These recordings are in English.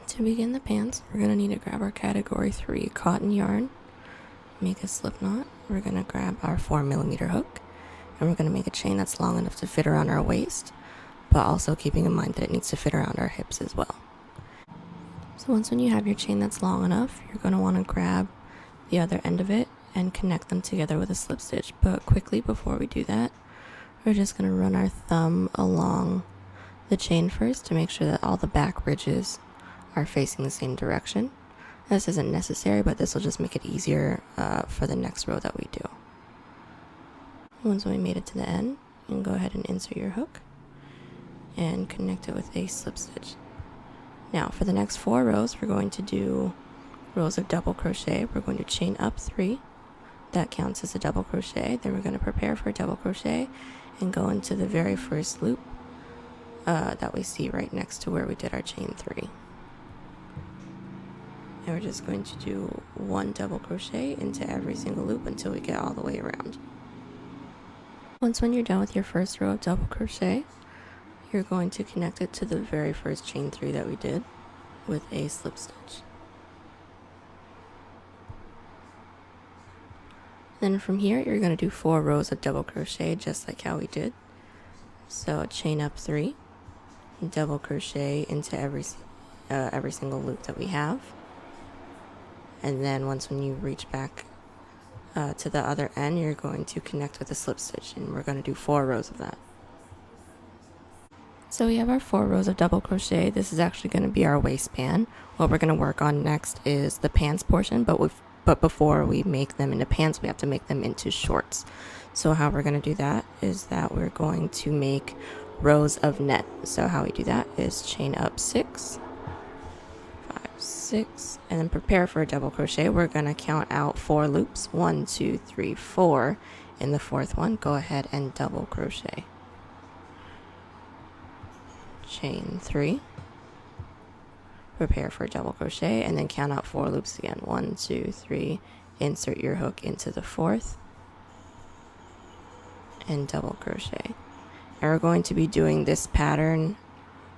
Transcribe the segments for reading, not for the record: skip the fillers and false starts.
To begin the pants, we're going to need to grab our category 3 cotton yarn, make a slip knot. We're going to grab our 4mm hook, and we're going to make a chain that's long enough to fit around our waist, but also keeping in mind that it needs to fit around our hips as well. So once when you have your chain that's long enough, you're going to want to grab the other end of it and connect them together with a slip stitch. But quickly, before we do that, we're just going to run our thumb along the chain first to make sure that all the back ridges are facing the same direction. This isn't necessary, but this will just make it easier for the next row that we do. Once we made it to the end, you can go ahead and insert your hook and connect it with a slip stitch. Now for the next 4 rows, we're going to do rows of double crochet. We're going to chain up 3. That counts as a double crochet. Then we're going to prepare for a double crochet and go into the very first loop that we see right next to where we did our chain 3. And we're just going to do 1 double crochet into every single loop until we get all the way around. Once when you're done with your first row of double crochet, you're going to connect it to the very first chain 3 that we did with a slip stitch. Then from here, you're going to do 4 rows of double crochet just like how we did. So chain up 3, double crochet into every single loop that we have. And then once when you reach back to the other end, you're going to connect with a slip stitch, and we're going to do 4 rows of that. So we have our 4 rows of double crochet. This is actually going to be our waistband. What we're going to work on next is the pants portion, but before we make them into pants, we have to make them into shorts. So how we're going to do that is that we're going to make rows of net. So how we do that is chain up 6, 5, 6, and then prepare for a double crochet. We're going to count out 4 loops, 1, 2, 3, 4. In the 4th one, go ahead and double crochet. Chain 3, prepare for a double crochet, and then count out 4 loops again. 1, 2, 3, insert your hook into the 4th, and double crochet. And we're going to be doing this pattern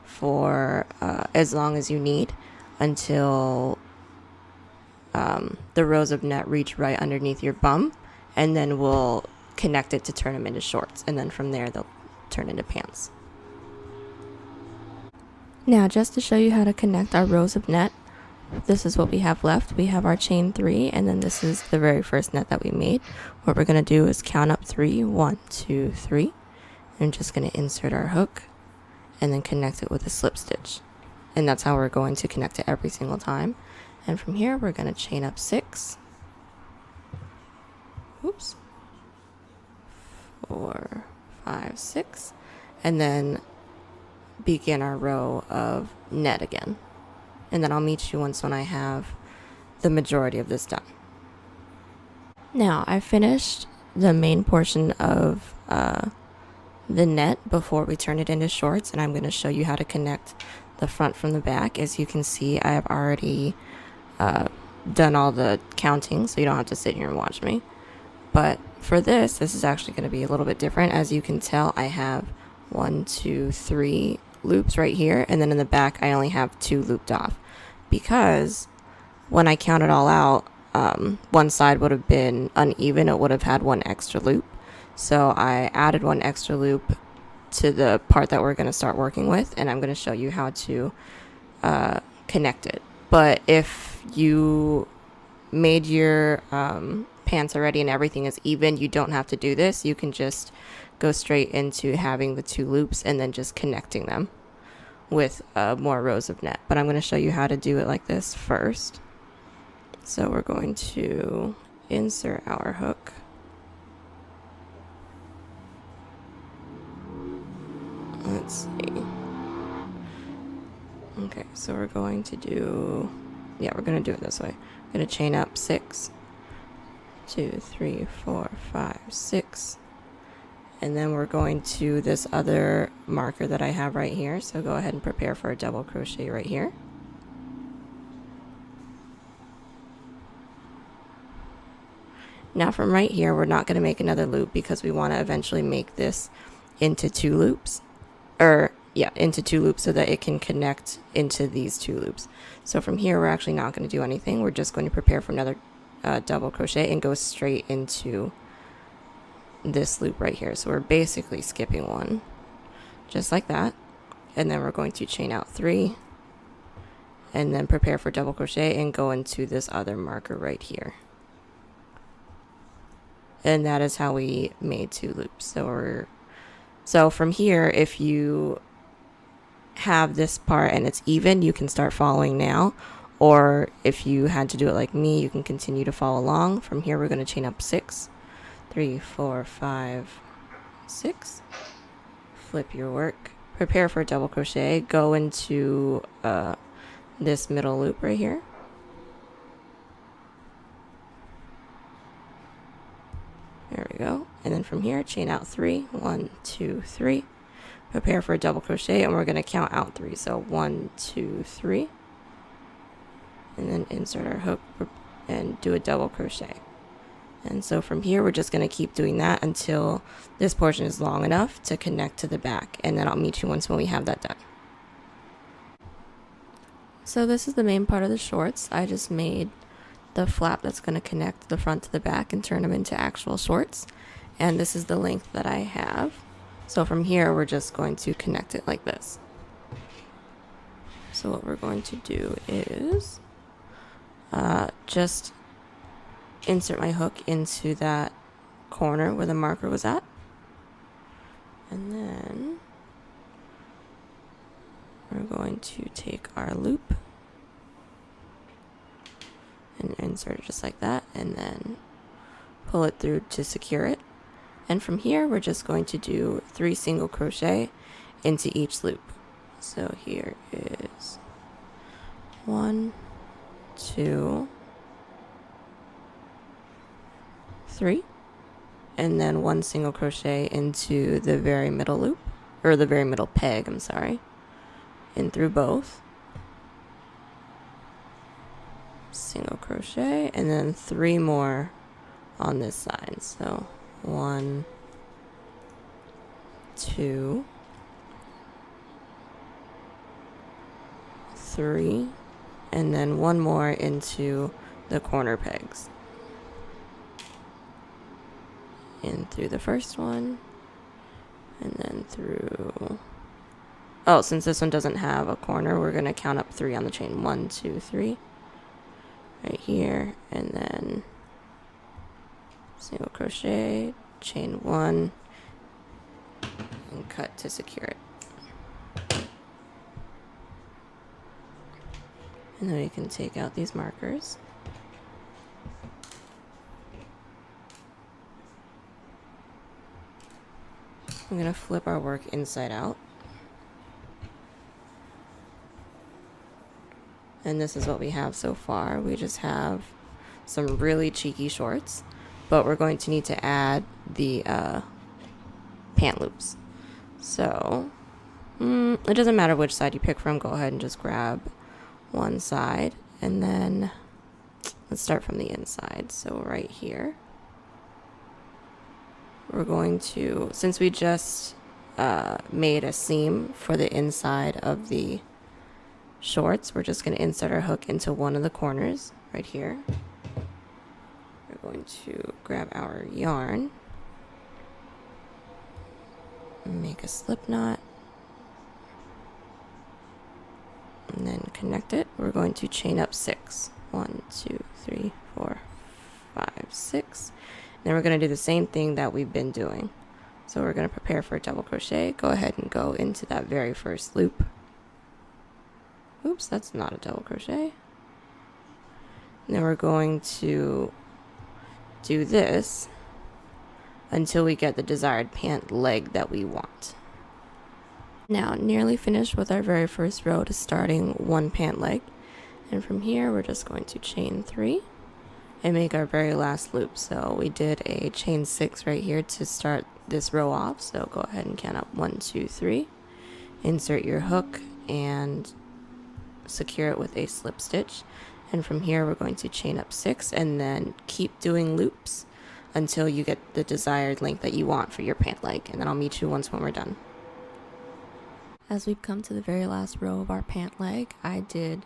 for as long as you need, until the rows of net reach right underneath your bum, and then we'll connect it to turn them into shorts, and then from there they'll turn into pants. Now just to show you how to connect our rows of net, this is what we have left. We have our chain 3, and then this is the very first net that we made. What we're going to do is count up 3, 1, 2, 3. I'm just going to insert our hook and then connect it with a slip stitch. And that's how we're going to connect it every single time. And from here, we're going to chain up 6. Oops. 4, 5, 6. And then begin our row of net again. And then I'll meet you once when I have the majority of this done. Now, I finished the main portion of the net before we turn it into shorts, and I'm going to show you how to connect the front from the back. As you can see, I have already done all the counting, so you don't have to sit here and watch me. But for this is actually going to be a little bit different. As you can tell, I have 1, 2, 3 loops right here, and then in the back I only have 2 looped off, because when I count it all out, one side would have been uneven. It would have had 1 extra loop. So I added 1 extra loop to the part that we're going to start working with, and I'm going to show you how to connect it. But if you made your pants already and everything is even, you don't have to do this. You can just go straight into having the 2 loops and then just connecting them with more rows of net. But I'm going to show you how to do it like this first. So we're going to insert our hook. Let's see. Okay, so we're going to do, we're going to do it this way. I'm going to chain up 6, 2, 3, 4, 5, 6. And then we're going to this other marker that I have right here. So go ahead and prepare for a double crochet right here. Now from right here, we're not going to make another loop because we want to eventually make this into 2 loops. Or into 2 loops so that it can connect into these 2 loops. So from here, we're actually not going to do anything. We're just going to prepare for another double crochet and go straight into this loop right here. So we're basically skipping one, just like that. And then we're going to chain out 3 and then prepare for double crochet and go into this other marker right here. And that is how we made 2 loops. So from here, if you have this part and it's even, you can start following now. Or if you had to do it like me, you can continue to follow along. From here, we're going to chain up 6, 3, 4, 5, 6. Flip your work. Prepare for a double crochet. Go into this middle loop right here. There we go. And then from here, chain out 3. 1, 2, 3. Prepare for a double crochet, and we're going to count out 3. So 1, 2, 3. And then insert our hook and do a double crochet. And so from here, we're just going to keep doing that until this portion is long enough to connect to the back. And then I'll meet you once when we have that done. So this is the main part of the shorts. I just made the flap that's going to connect the front to the back and turn them into actual shorts. And this is the length that I have. So from here, we're just going to connect it like this. So what we're going to do is just insert my hook into that corner where the marker was at. And then we're going to take our loop and insert it just like that, and then pull it through to secure it. And from here, we're just going to do 3 single crochet into each loop. So here is 1, 2, 3, and then 1 single crochet into the very middle loop, or the very middle peg, I'm sorry, in through both. Single crochet, and then 3 more on this side. So 1, 2, 3, and then 1 more into the corner pegs. In through the first one, and then through, oh, since this one doesn't have a corner, we're going to count up 3 on the chain. 1, 2, 3. Right here, and then single crochet, chain 1, and cut to secure it. And then we can take out these markers. I'm going to flip our work inside out. And this is what we have so far. We just have some really cheeky shorts, but we're going to need to add the pant loops. So it doesn't matter which side you pick from. Go ahead and just grab one side, and then let's start from the inside. So right here, we're going to, since we just made a seam for the inside of the shorts, we're just going to insert our hook into one of the corners right here. We're going to grab our yarn, make a slip knot, and then connect it. We're going to chain up 6. 1, 2, 3, 4, 5, 6. Then we're going to do the same thing that we've been doing. So we're going to prepare for a double crochet. Go ahead and go into that very first loop. Oops, that's not a double crochet. And then we're going to do this until we get the desired pant leg that we want. Now, nearly finished with our very first row to starting 1 pant leg. And from here, we're just going to chain 3 and make our very last loop. So we did a chain 6 right here to start this row off. So go ahead and count up 1, 2, 3. Insert your hook and secure it with a slip stitch. And from here, we're going to chain up 6 and then keep doing loops until you get the desired length that you want for your pant leg. And then I'll meet you once when we're done. As we've come to the very last row of our pant leg, I did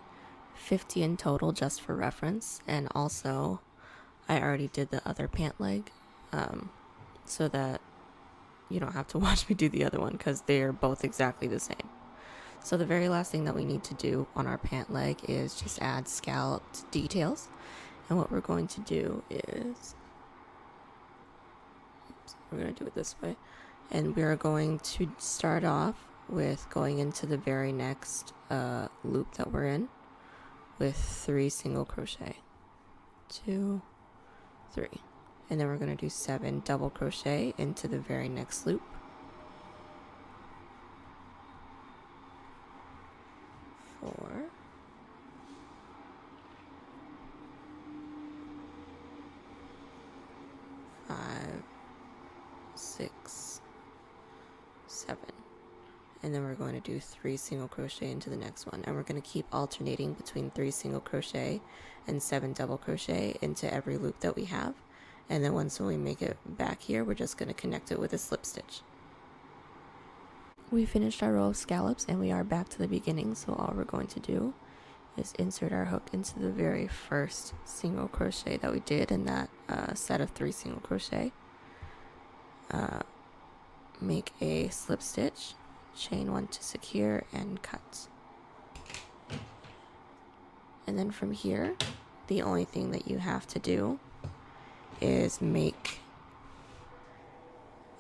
50 in total just for reference, and also I already did the other pant leg so that you don't have to watch me do the other one because they're both exactly the same. So the very last thing that we need to do on our pant leg is just add scalloped details, and what we're going to do is we're going to do it this way, and we're going to start off with going into the very next loop that we're in with 3 single crochet, 2, 3, and then we're going to do 7 double crochet into the very next loop, 4, 5, 6, 7, and then we're going to do 3 single crochet into the next one, and we're going to keep alternating between 3 single crochet and 7 double crochet into every loop that we have. And then once we make it back here, we're just going to connect it with a slip stitch. We finished our row of scallops and we are back to the beginning, so all we're going to do is insert our hook into the very first single crochet that we did in that set of 3 single crochet. Make a slip stitch, chain 1 to secure, and cut. And then from here, the only thing that you have to do is make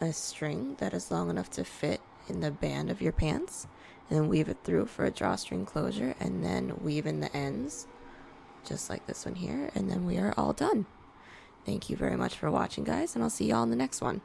a string that is long enough to fit in the band of your pants, and then weave it through for a drawstring closure, and then weave in the ends just like this one here, and then we are all done. Thank you very much for watching, guys, and I'll see y'all in the next one.